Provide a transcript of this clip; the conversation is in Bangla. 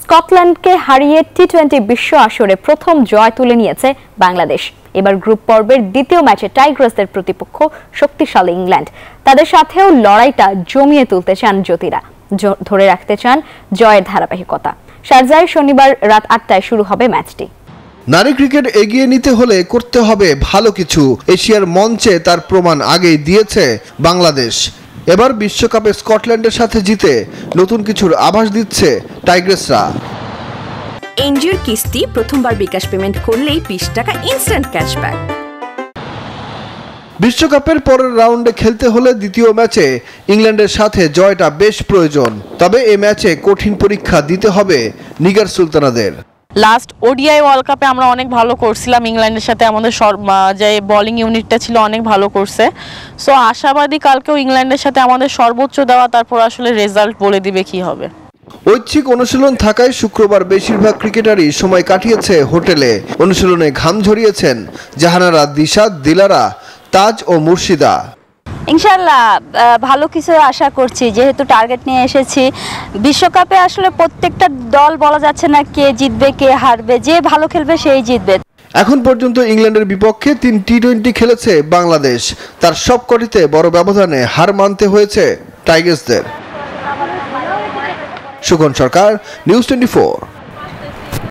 স্কটল্যান্ডকে হারিয়ে টি-20 বিশ্ব আসরে প্রথম জয় তুলে নিয়েছে বাংলাদেশ। এবার গ্রুপ পর্বের দ্বিতীয় ম্যাচে টাইগ্রাসদের প্রতিপক্ষ শক্তিশালী ইংল্যান্ড। তাদের সাথেও লড়াইটা জমিয়ে তুলতে চান জ্যোতিরা, ধরে রাখতে চান জয়ের ধারাবাহিকতা। শারজায় শনিবার রাত 8টায় শুরু হবে ম্যাচটি। নারী ক্রিকেট এগিয়ে নিতে হলে করতে হবে ভালো কিছু। এশিয়ার মঞ্চে তার প্রমাণ আগেই দিয়েছে বাংলাদেশ। এবার বিশ্বকাপে স্কটল্যান্ডের সাথে জিতে নতুন কিছুর আভাস দিচ্ছে টাইগ্রেসরা। এনজিওর কিস্তি প্রথমবার বিকাশ পেমেন্ট করলেই 20 টাকা ইনস্ট্যান্ট ক্যাশব্যাক। বিশ্বকাপের পরের রাউন্ডে খেলতে হলে দ্বিতীয় ম্যাচে ইংল্যান্ডের সাথে জয়টা বেশ প্রয়োজন। তবে এই ম্যাচে কঠিন পরীক্ষা দিতে হবে নিগার সুলতানাদের। লাস্ট ওডিআই ওয়ার্ল্ড কাপে আমরা অনেক ভালো করছিলাম ইংল্যান্ডের সাথে, আমাদের যে বোলিং ইউনিটটা ছিল অনেক ভালো করছে। সো আশাবাদী কালকেও ইংল্যান্ডের সাথে আমাদের সর্বোচ্চ দেওয়া, তারপর আসলে রেজাল্ট বলে দিবে কি হবে। ঐচ্ছিক অনুশীলন থাকায় শুক্রবার বেশিরভাগ ক্রিকেটারই সময় কাটিয়েছে হোটেলে। অনুশীলনে ঘাম ঝরিয়েছেন জাহানারা, দিশা, দিলারা, তাজ ও মুর্শিদা। ইনশাআল্লাহ ভালো কিছু আশা করছি, যেহেতু টার্গেট নিয়ে এসেছি। বিশ্বকাপে আসলে প্রত্যেকটা দল বলা যাচ্ছে না কে জিতবে কে হারবে, যে ভালো খেলবে সেই জিতবে। এখন পর্যন্ত ইংল্যান্ডের বিপক্ষে 3 টি-20 খেলেছে বাংলাদেশ। তার সবকটিতে বড় ব্যবধানে হার মানতে হয়েছে টাইগার্সদের। সুখন সরকার, নিউজ 24।